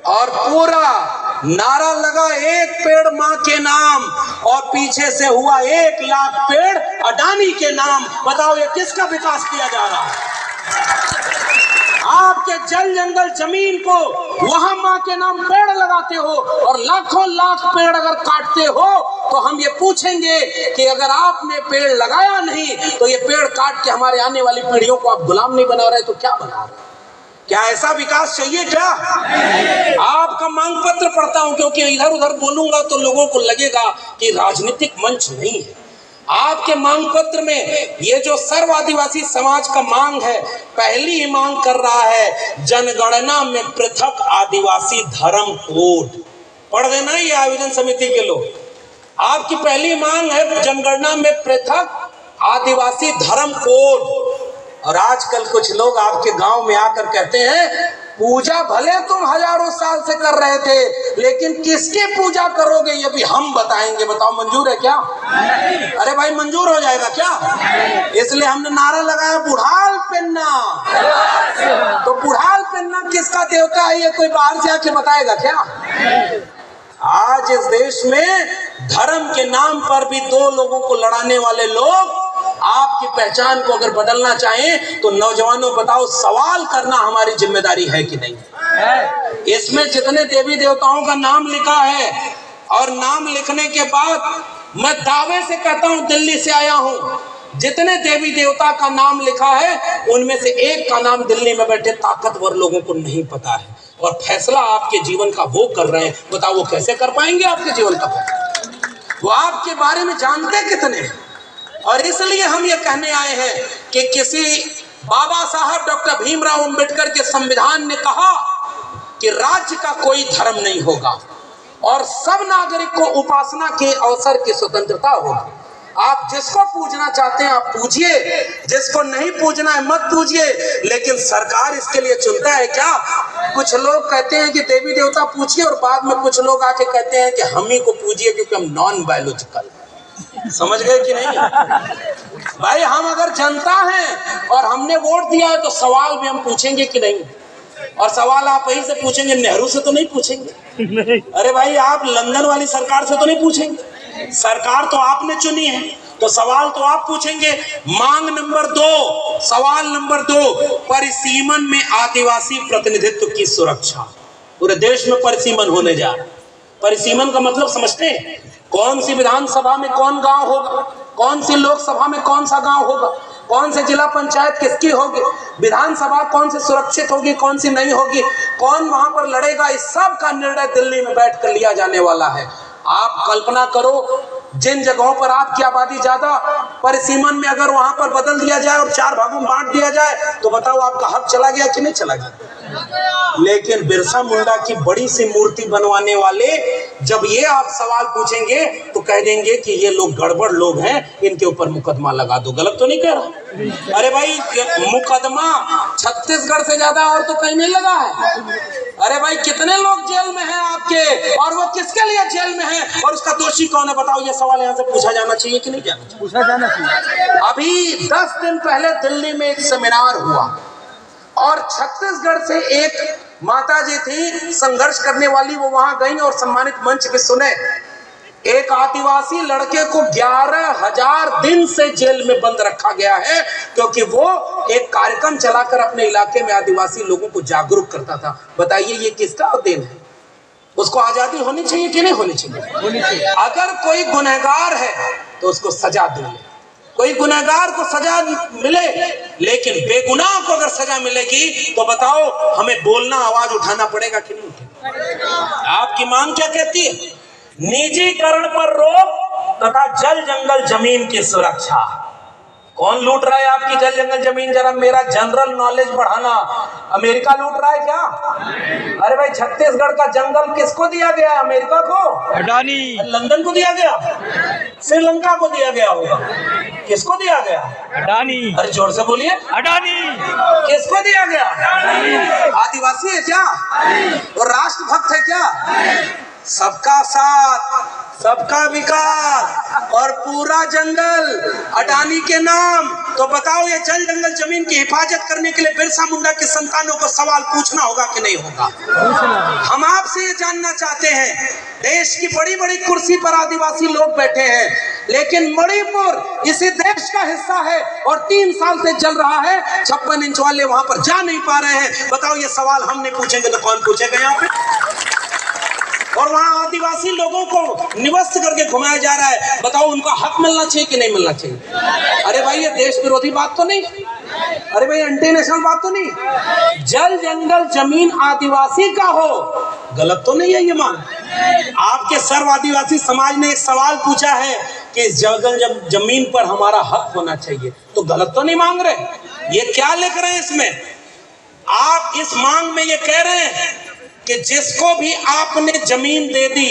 और पूरा नारा लगा एक पेड़ मां के नाम, और पीछे से हुआ 1 लाख पेड़ अडानी के नाम। बताओ ये किसका विकास किया जा रहा है? आपके जल जंगल जमीन को वहां मां के नाम पेड़ लगाते हो, और लाखों लाख पेड़ अगर काटते हो तो हम ये पूछेंगे कि अगर आपने पेड़ लगाया नहीं तो ये पेड़ काट के हमारे आने वाली पीढ़ियों को आप गुलाम नहीं बना रहे तो क्या बना रहे? क्या ऐसा विकास चाहिए क्या? आपका मांग पत्र पढ़ता हूं, क्योंकि इधर उधर बोलूंगा तो लोगों को लगेगा कि राजनीतिक मंच नहीं है। आपके मांग पत्र में ये जो सर्व आदिवासी समाज का मांग है, पहली ही मांग कर रहा है जनगणना में पृथक आदिवासी धर्म कोड। पढ़ देना ये आयोजन समिति के लोग। आपकी पहली मांग है जनगणना में पृथक आदिवासी धर्म कोड। और आजकल कुछ लोग आपके गांव में आकर कहते हैं पूजा भले तुम हजारों साल से कर रहे थे, लेकिन किसकी पूजा करोगे ये भी हम बताएंगे। बताओ मंजूर है क्या? अरे भाई मंजूर हो जाएगा क्या? इसलिए हमने नारा लगाया बुढ़ाल पेन्ना। तो बुढ़ाल पेन्ना किसका देवता है ये कोई बाहर से आके बताएगा क्या? आज इस देश में धर्म के नाम पर भी 2 लोगों को लड़ाने वाले लोग आपकी पहचान को अगर बदलना चाहें तो नौजवानों बताओ सवाल करना हमारी जिम्मेदारी है कि नहीं है? इसमें जितने देवी देवताओं का नाम लिखा है, और नाम लिखने के बाद मैं दावे से कहता हूं दिल्ली से आया हूं, जितने देवी देवता का नाम लिखा है उनमें से एक का नाम दिल्ली में बैठे ताकतवर लोगों को नहीं पता है, और फैसला आपके जीवन का वो कर रहे हैं। बताओ वो कैसे कर पाएंगे आपके जीवन का फैसला? वो आपके बारे में जानते कितने हैं? और इसलिए हम ये कहने आए हैं कि किसी बाबा साहब डॉक्टर भीमराव अंबेडकर के संविधान ने कहा कि राज्य का कोई धर्म नहीं होगा और सब नागरिक को उपासना के अवसर की स्वतंत्रता होगी। आप जिसको पूजना चाहते हैं आप पूजिए, जिसको नहीं पूजना है मत पूजिए, लेकिन सरकार इसके लिए चुनता है क्या? कुछ लोग कहते हैं कि देवी देवता पूछिए, और बाद में कुछ लोग आके कहते हैं कि हम ही को पूजिए क्योंकि हम नॉन बायोलॉजिकल। समझ गए कि नहीं? भाई हम अगर जनता हैं और हमने वोट दिया है तो सवाल भी हम पूछेंगे कि नहीं? और सवाल आप वहीं से पूछेंगे, नेहरू से तो नहीं पूछेंगे। अरे भाई आप लंदन वाली सरकार से तो नहीं पूछेंगे, सरकार तो आपने चुनी है, तो सवाल तो आप पूछेंगे। मांग नंबर 2, सवाल नंबर 2, परिसीमन में आदिवासी प्रतिनिधित्व की सुरक्षा। पूरे देश में परिसीमन होने जा रहा है। परिसीमन का मतलब समझते हैं? कौन सी विधानसभा में कौन गांव होगा, कौन सी लोकसभा में कौन सा गांव होगा, कौन से जिला पंचायत किसकी होगी, विधानसभा कौन सी सुरक्षित होगी कौन सी नहीं होगी, कौन वहां पर लड़ेगा, इस सब का निर्णय दिल्ली में बैठकर लिया जाने वाला है। आप कल्पना करो जिन जगहों पर आपकी आबादी ज्यादा, परिसीमन में अगर वहां पर बदल दिया जाए और 4 भागों में बांट दिया जाए तो बताओ आपका हक चला गया कि नहीं चला गया? लेकिन बिरसा मुंडा की बड़ी सी मूर्ति बनवाने वाले जब ये आप सवाल पूछेंगे तो कह देंगे कि ये लोग गड़बड़ लोग हैं, इनके ऊपर मुकदमा लगा दो। गलत तो नहीं कह रहा? अरे भाई मुकदमा छत्तीसगढ़ से ज्यादा और तो कहीं नहीं लगा है। अरे भाई कितने लोग जेल में हैं आपके, और वो किसके लिए जेल में हैं, और उसका दोषी कौन है? बताओ ये सवाल यहाँ से पूछा जाना चाहिए कि नहीं जाना चाहिए? पूछा जाना चाहिए। अभी 10 दिन पहले दिल्ली में एक सेमिनार हुआ और छत्तीसगढ़ से एक माता जी थी संघर्ष करने वाली, वो वहां गई और सम्मानित मंच पे सुने। एक आदिवासी लड़के को 11,000 दिन से जेल में बंद रखा गया है क्योंकि वो एक कार्यक्रम चलाकर अपने इलाके में आदिवासी लोगों को जागरूक करता था। बताइए ये किसका देन है? उसको आजादी होनी चाहिए कि नहीं होनी चाहिए? होनी चाहिए। अगर कोई गुनहगार है तो उसको सजा दे, कोई गुनहगार को सजा मिले, लेकिन बेगुनाह को अगर सजा मिलेगी तो बताओ हमें बोलना, आवाज उठाना पड़ेगा कि नहीं? आपकी मांग क्या कहती है? निजीकरण पर रोक तथा जल जंगल जमीन की सुरक्षा। कौन लूट रहा है आपकी जल जंगल जमीन? जरा मेरा जनरल नॉलेज बढ़ाना। अमेरिका लूट रहा है क्या? अरे भाई छत्तीसगढ़ का जंगल किसको दिया गया? अमेरिका को? अडानी। लंदन को दिया गया? श्रीलंका को दिया गया होगा? किसको दिया गया? अडानी। अरे जोर से बोलिए। अडानी। किसको दिया गया? अडानी। आदिवासी है क्या? और राष्ट्रभक्त है क्या? सबका साथ, सबका विकास और पूरा जंगल अडानी के नाम। तो बताओ ये जल जंगल जमीन की हिफाजत करने के लिए बिरसा मुंडा के संतानों को सवाल पूछना होगा कि नहीं होगा? हम आप आपसे ये जानना चाहते हैं, देश की बड़ी बड़ी कुर्सी पर आदिवासी लोग बैठे हैं, लेकिन मणिपुर इसी देश का हिस्सा है और 3 साल से चल रहा है, 56 इंच वाले वहां पर जा नहीं पा रहे हैं। बताओ, ये सवाल हम नहीं पूछेंगे तो कौन पूछेगा यहाँ पे? और वहां आदिवासी लोगों को निवस्त करके घुमाया जा रहा है। बताओ, उनका हक मिलना चाहिए कि नहीं मिलना चाहिए? अरे भाई, ये देश विरोधी बात तो नहीं? अरे भाई, एंटी नेशनल बात तो नहीं? जल जंगल जमीन आदिवासी का हो, गलत तो नहीं है ये मांग? आपके सर्व आदिवासी समाज ने एक सवाल पूछा है कि इस जंगल जमीन पर हमारा हक होना चाहिए, तो गलत तो नहीं मांग रहे? ये क्या लिख रहे हैं इसमें? आप इस मांग में ये कह रहे हैं कि जिसको भी आपने जमीन दे दी,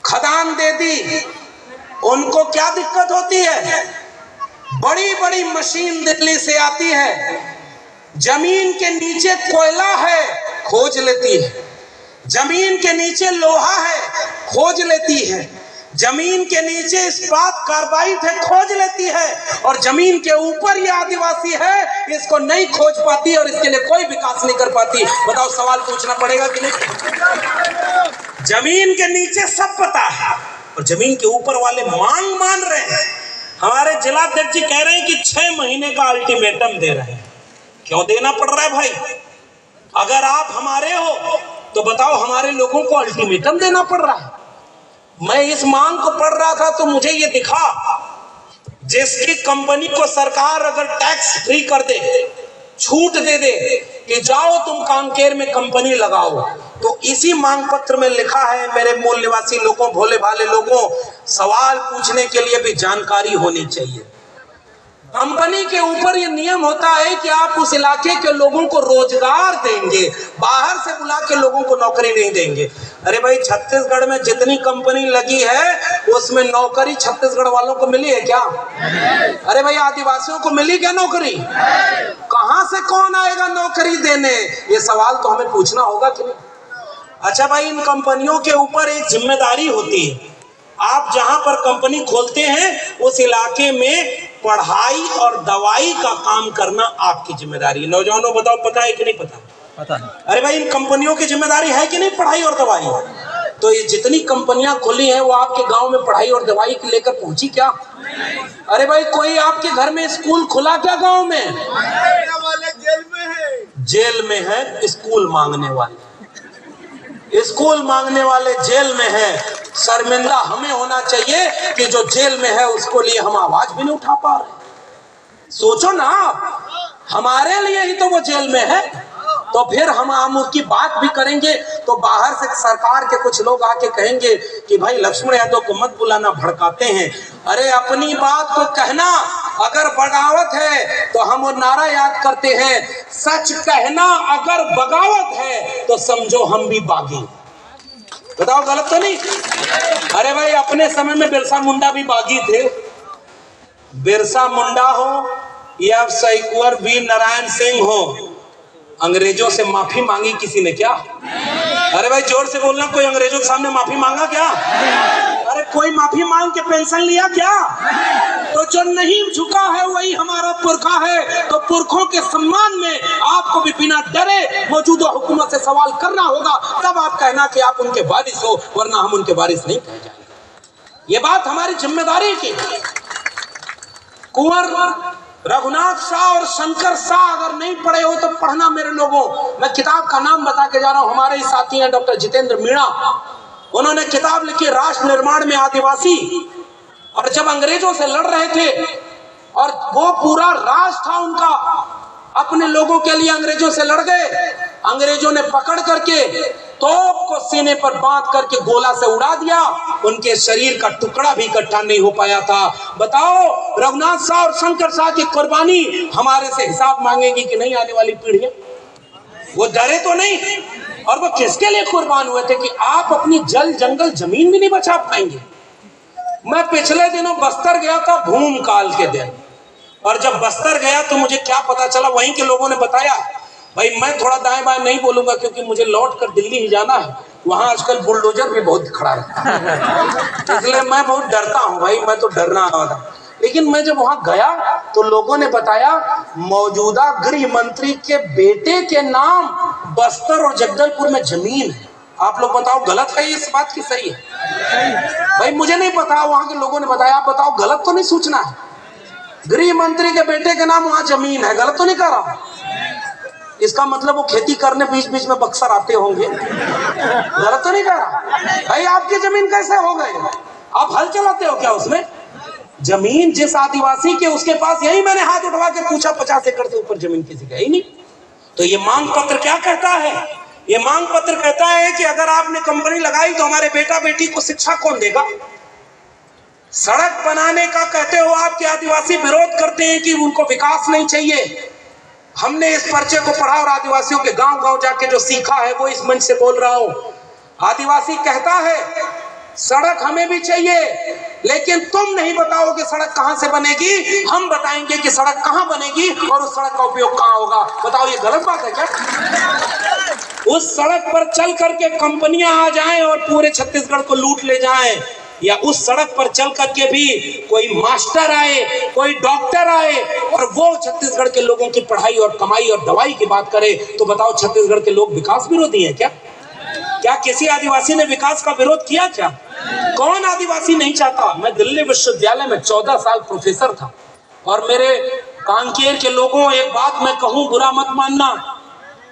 खदान दे दी, उनको क्या दिक्कत होती है? बड़ी बड़ी मशीन दिल्ली से आती है, जमीन के नीचे कोयला है, खोज लेती है, जमीन के नीचे लोहा है, खोज लेती है, जमीन के नीचे इस्पात कार्बाइड है, खोज लेती है, और जमीन के ऊपर ये आदिवासी है, इसको नहीं खोज पाती और इसके लिए कोई विकास नहीं कर पाती। बताओ, सवाल पूछना पड़ेगा कि नहीं? जमीन के नीचे सब पता है और जमीन के ऊपर वाले मांग मान रहे हैं। हमारे जिलाध्यक्ष जी कह रहे हैं कि 6 महीने का अल्टीमेटम दे रहे हैं। क्यों देना पड़ रहा है भाई? अगर आप हमारे हो तो बताओ, हमारे लोगों को अल्टीमेटम देना पड़ रहा है? मैं इस मांग को पढ़ रहा था तो मुझे ये दिखा, जिसकी कंपनी को सरकार अगर टैक्स फ्री कर दे, छूट दे दे कि जाओ तुम कांकेर में कंपनी लगाओ, तो इसी मांग पत्र में लिखा है, मेरे मूल निवासी लोगों, भोले भाले लोगों, सवाल पूछने के लिए भी जानकारी होनी चाहिए। कंपनी के ऊपर ये नियम होता है कि आप उस इलाके के लोगों को रोजगार देंगे, बाहर से बुला के लोगों को नौकरी नहीं देंगे। अरे भाई, छत्तीसगढ़ में जितनी कंपनी लगी है उसमें नौकरी छत्तीसगढ़ वालों को मिली है क्या? अरे भाई, आदिवासियों को मिली क्या नौकरी? कहां से कौन आएगा नौकरी देने? ये सवाल तो हमें पूछना होगा कि नहीं? अच्छा भाई, इन कंपनियों के ऊपर एक जिम्मेदारी होती है। आप जहां पर कंपनी खोलते हैं उस इलाके में पढ़ाई और दवाई का काम करना आपकी जिम्मेदारी है। नौजवानों, बताओ, पता है कि नहीं पता? पता है। अरे भाई, इन कंपनियों की जिम्मेदारी है कि नहीं पढ़ाई और दवाई? तो ये जितनी कंपनियां खुली हैं वो आपके गांव में पढ़ाई और दवाई को लेकर पहुंची क्या? अरे भाई, कोई आपके घर में स्कूल खुला क्या गांव में? जेल में है। जेल में है स्कूल मांगने वाले, स्कूल मांगने वाले जेल में है। शर्मिंदा हमें होना चाहिए कि जो जेल में है उसको लिए हम आवाज भी नहीं उठा पा रहे। सोचो ना, हमारे लिए ही तो वो जेल में है, तो फिर हम उसकी बात भी करेंगे तो बाहर से सरकार के कुछ लोग आके कहेंगे कि भाई लक्ष्मण यादव को मत बुलाना, भड़काते हैं। अरे अपनी बात को कहना, अगर बगावत है तो हम वो नारा याद करते हैं, सच कहना अगर बगावत है तो समझो हम भी बागी। बताओ, गलत तो नहीं? अरे भाई, अपने समय में बिरसा मुंडा भी बागी थे। बिरसा मुंडा हो या सही कुंवर वीर नारायण सिंह हो, अंग्रेजों से माफी मांगी किसी ने क्या? अरे भाई, जोर से बोलना, कोई अंग्रेजों के सामने माफी मांगा क्या? अरे कोई माफी मांग के पेंशन लिया क्या? तो जो नहीं झुका है वही हमारा पुरखा है। तो पुरखों के सम्मान में आपको भी बिना डरे मौजूदा हुकूमत से सवाल करना होगा, तब आप कहना कि आप उनके वारिस हो, वरना हम उनके वारिस नहीं कह जाएंगे। ये बात हमारी जिम्मेदारी की। कुंवर रघुनाथ शाह और शंकर शाह अगर नहीं पढ़े हो तो पढ़ना मेरे लोगों। मैं किताब का नाम बता के जा रहा हूं। हमारे ही साथी हैं डॉक्टर जितेंद्र मीणा, उन्होंने किताब लिखी राष्ट्र निर्माण में आदिवासी। और जब अंग्रेजों से लड़ रहे थे और वो पूरा राज था उनका, अपने लोगों के लिए अंग्रेजों से लड़ गए। अंग्रेजों ने पकड़ करके तोप को सीने पर बांध करके गोला से उड़ा दिया, उनके शरीर का टुकड़ा भी इकट्ठा नहीं हो पाया था। बताओ, रघुनाथ शाह और शंकर शाह की कुर्बानी हमारे से हिसाब मांगेगी कि नहीं आने वाली पीढ़ियां? वो डरे तो नहीं, और वो किसके लिए कुर्बान हुए थे कि आप अपनी जल जंगल जमीन भी नहीं बचा पाएंगे। मैं पिछले दिनों बस्तर गया था, भूमकाल के दिन, और जब बस्तर गया तो मुझे क्या पता चला, वहीं के लोगों ने बताया। भाई मैं थोड़ा दाएं बाएं नहीं बोलूंगा क्योंकि मुझे लौट कर दिल्ली ही जाना है, वहां आजकल बुलडोजर भी बहुत खड़ा रहता है, इसलिए मैं बहुत डरता हूं भाई, मैं तो डरना था। लेकिन मैं जब वहां गया तो लोगों ने बताया मौजूदा गृह मंत्री के बेटे के नाम बस्तर और जगदलपुर में जमीन है। आप लोग बताओ गलत है इस बात की, सही है? भाई मुझे नहीं पता, वहां के लोगों ने बताया। आप बताओ गलत तो नहीं सूचना है? गृह मंत्री के बेटे के नाम वहां जमीन है, गलत तो नहीं कर रहा? इसका मतलब वो खेती करने बीच बीच में बक्सर आते होंगे, गलत तो नहीं कर रहा? भाई आपकी जमीन कैसे हो गए? आप हल चलाते हो क्या उसमें? जमीन जिस आदिवासी के उसके पास, यही मैंने हाथ उठवा के पूछा, 50 एकड़ से ऊपर जमीन किसी का ही नहीं। तो ये मांग पत्र क्या कहता है? ये मांग पत्र कहता है कि अगर आपने कंपनी लगाई तो हमारे बेटा बेटी को शिक्षा कौन देगा? सड़क बनाने का कहते हो आपके आदिवासी विरोध करते हैं कि उनको विकास नहीं चाहिए। हमने इस पर्चे को पढ़ा और आदिवासियों के गांव गांव जाके जो सीखा है वो इस मंच से बोल रहा हूं। आदिवासी कहता है सड़क हमें भी चाहिए, लेकिन तुम नहीं बताओगे सड़क कहां से बनेगी, हम बताएंगे कि सड़क कहां बनेगी और उस सड़क का उपयोग कहां होगा। बताओ ये गलत बात है क्या? उस सड़क पर चल करके कंपनियां आ जाएं और पूरे छत्तीसगढ़ को लूट ले जाएं, या उस सड़क पर चल करके भी कोई मास्टर आए, कोई डॉक्टर आए और वो छत्तीसगढ़ के लोगों की पढ़ाई और कमाई और दवाई की बात करे, तो बताओ छत्तीसगढ़ के लोग विकास विरोधी हैं क्या? क्या किसी आदिवासी ने विकास का विरोध किया क्या? कौन आदिवासी नहीं चाहता? मैं दिल्ली विश्वविद्यालय में 14 साल प्रोफेसर था और मेरे कांकेर के लोगों, एक बात मैं कहूं, बुरा मत मानना,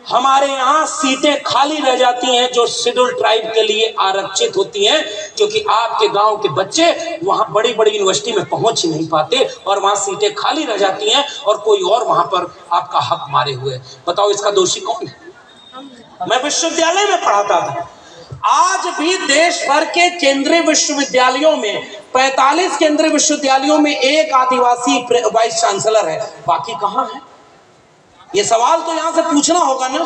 हमारे यहाँ सीटें खाली रह जाती हैं जो शेड्यूल ट्राइब के लिए आरक्षित होती हैं, क्योंकि आपके गांव के बच्चे वहां बड़ी बड़ी यूनिवर्सिटी में पहुंच ही नहीं पाते और वहां सीटें खाली रह जाती हैं और कोई और वहां पर आपका हक मारे हुए। बताओ इसका दोषी कौन है? मैं विश्वविद्यालय में पढ़ाता था। आज भी देश भर के केंद्रीय विश्वविद्यालयों में 45 केंद्रीय विश्वविद्यालयों में एक आदिवासी वाइस चांसलर है, बाकी कहां है? ये सवाल तो यहां से पूछना होगा ना।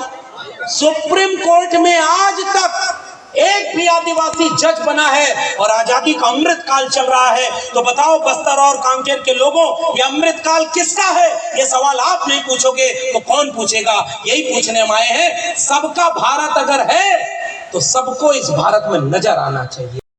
सुप्रीम कोर्ट में आज तक एक भी आदिवासी जज बना है और आजादी का अमृत काल चल रहा है। तो बताओ बस्तर और कांकेर के लोगों, ये अमृत काल किसका है? ये सवाल आप नहीं पूछोगे तो कौन पूछेगा? यही पूछने हम आए हैं। सबका भारत अगर है तो सबको इस भारत में नजर आना चाहिए।